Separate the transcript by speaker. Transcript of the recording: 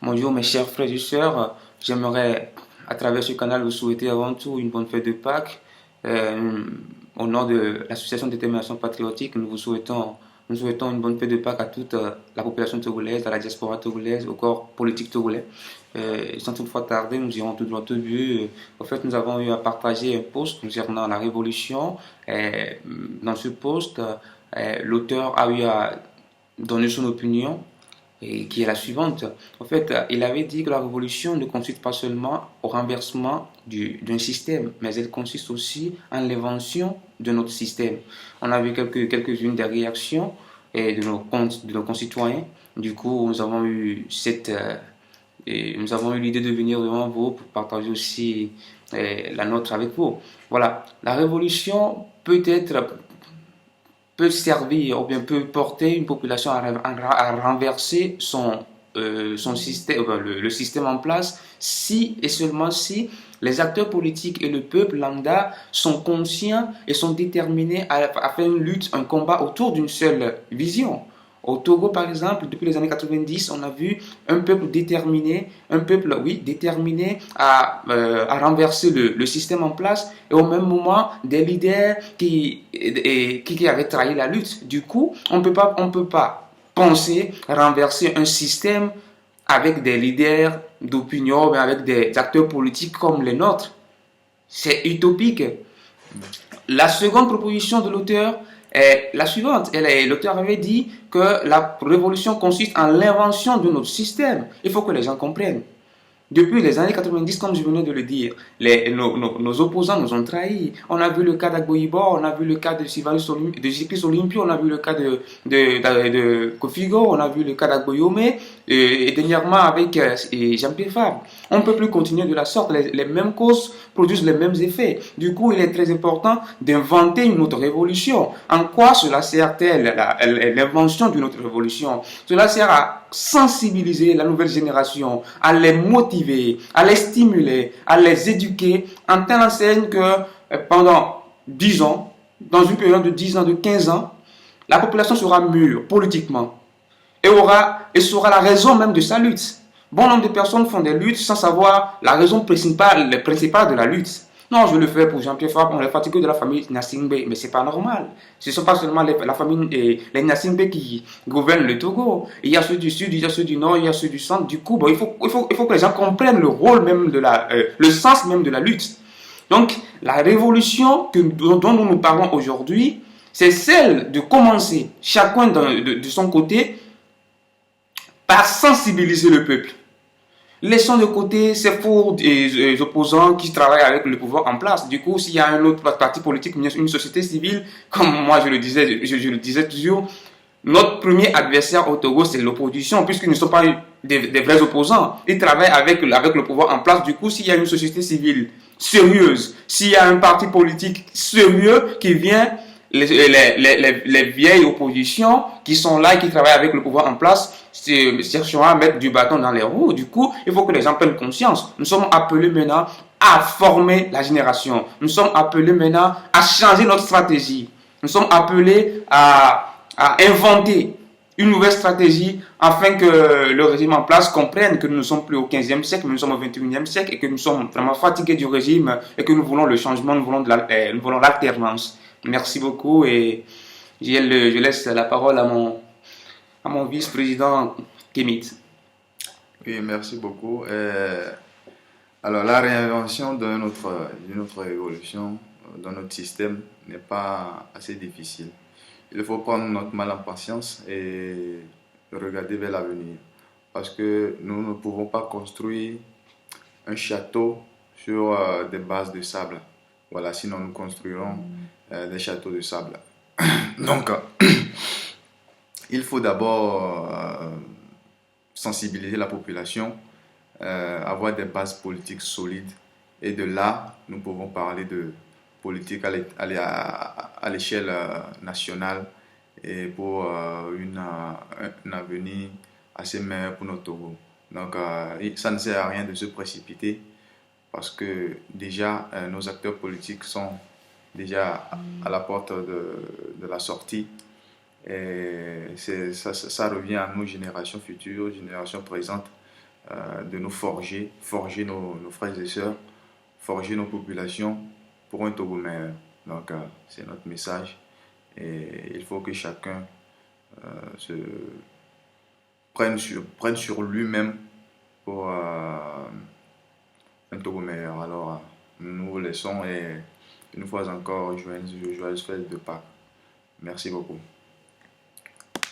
Speaker 1: Bonjour mes chers frères et sœurs, j'aimerais à travers ce canal vous souhaiter avant tout une bonne fête de Pâques. Euh, Au nom de l'association de détermination patriotique, nous souhaitons une bonne fête de Pâques à toute la population togolaise, à la diaspora togolaise, au corps politique togolais. Sans toutefois tarder, nous irons tout droit au but. En fait, nous avons eu à partager un post concernant la révolution. Dans ce post, l'auteur a eu à donner son opinion et qui est la suivante. En fait, il avait dit que la révolution ne consiste pas seulement au renversement d'un système, mais elle consiste aussi en l'invention de notre système. On a vu quelques-unes des réactions de nos concitoyens. Du coup, nous avons eu l'idée de venir devant vous pour partager aussi la nôtre avec vous. Voilà, la révolution peut servir ou bien peut porter une population à renverser son système, le système en place si et seulement si les acteurs politiques et le peuple lambda sont conscients et sont déterminés à faire une lutte, un combat autour d'une seule vision. Au Togo, par exemple, depuis les années 90, on a vu un peuple déterminé, oui, déterminé à renverser le système en place et au même moment des leaders qui avaient trahi la lutte. Du coup, on peut pas penser renverser un système avec des leaders d'opinion, mais avec des acteurs politiques comme les nôtres. C'est utopique. La seconde proposition de l'auteur est la suivante. L'auteur avait dit que la révolution consiste en l'invention de notre système. Il faut que les gens comprennent. Depuis les années 90, comme je venais de le dire, nos opposants nous ont trahis. On a vu le cas d'Agboibo, on a vu le cas de Zikris Olympio, on a vu le cas de Kofigo, on a vu le cas d'Agboyome, et dernièrement avec Jean-Pierre Fabre. On ne peut plus continuer de la sorte. Les mêmes causes produisent les mêmes effets. Du coup, il est très important d'inventer une autre révolution. En quoi cela sert-elle, l'invention d'une autre révolution? Cela sert à sensibiliser la nouvelle génération, à les motiver, à les stimuler, à les éduquer, en telle enseigne que pendant 10 ans, dans une période de 10 ans, de 15 ans, la population sera mûre politiquement et saura la raison même de sa lutte. Bon nombre de personnes font des luttes sans savoir la raison principale de la lutte. Non, je le fais pour Jean-Pierre Fabre, on est fatigué de la famille Gnassingbé, mais c'est pas normal. Ce ne sont pas seulement la famille les Gnassingbé qui gouvernent le Togo. Il y a ceux du sud, il y a ceux du nord, il y a ceux du centre. Du coup, bon, il faut que les gens comprennent le rôle même le sens même de la lutte. Donc, la révolution dont nous parlons aujourd'hui, c'est celle de commencer, chacun de son côté, par sensibiliser le peuple. Laissons de côté ces faux opposants qui travaillent avec le pouvoir en place. Du coup, s'il y a un autre parti politique, une société civile, comme moi je le disais toujours, notre premier adversaire au Togo, c'est l'opposition, puisqu'ils ne sont pas des vrais opposants. Ils travaillent avec le pouvoir en place. Du coup, s'il y a une société civile sérieuse, s'il y a un parti politique sérieux qui vient, les vieilles oppositions qui sont là et qui travaillent avec le pouvoir en place chercheront à mettre du bâton dans les roues. Du coup, il faut que les gens prennent conscience. Nous sommes appelés maintenant à former la génération. Nous sommes appelés maintenant à changer notre stratégie. Nous sommes appelés à inventer une nouvelle stratégie afin que le régime en place comprenne que nous ne sommes plus au 15e siècle, mais nous sommes au 21e siècle et que nous sommes vraiment fatigués du régime et que nous voulons le changement, nous voulons l'alternance. Merci beaucoup et je laisse la parole à mon vice-président Kemit.
Speaker 2: Oui, merci beaucoup. Alors, la réinvention de notre évolution, de notre système, n'est pas assez difficile. Il faut prendre notre mal en patience et regarder vers l'avenir. Parce que nous ne pouvons pas construire un château sur des bases de sable. Voilà, sinon nous construirons des châteaux de sable. Donc, il faut d'abord sensibiliser la population, avoir des bases politiques solides. Et de là, nous pouvons parler de politique à l'échelle nationale et pour un avenir assez meilleur pour notre Togo. Donc, ça ne sert à rien de se précipiter parce que déjà, nos acteurs politiques sont déjà à la porte de la sortie. Et ça revient à nos générations futures, générations présentes, de nous forger nos frères et sœurs, forger nos populations pour un Togo meilleur. Donc, c'est notre message. Et il faut que chacun se prenne sur lui-même pour un Togo meilleur. Alors, nous vous laissons et une fois encore, joyeuse fête de Pâques. Merci beaucoup.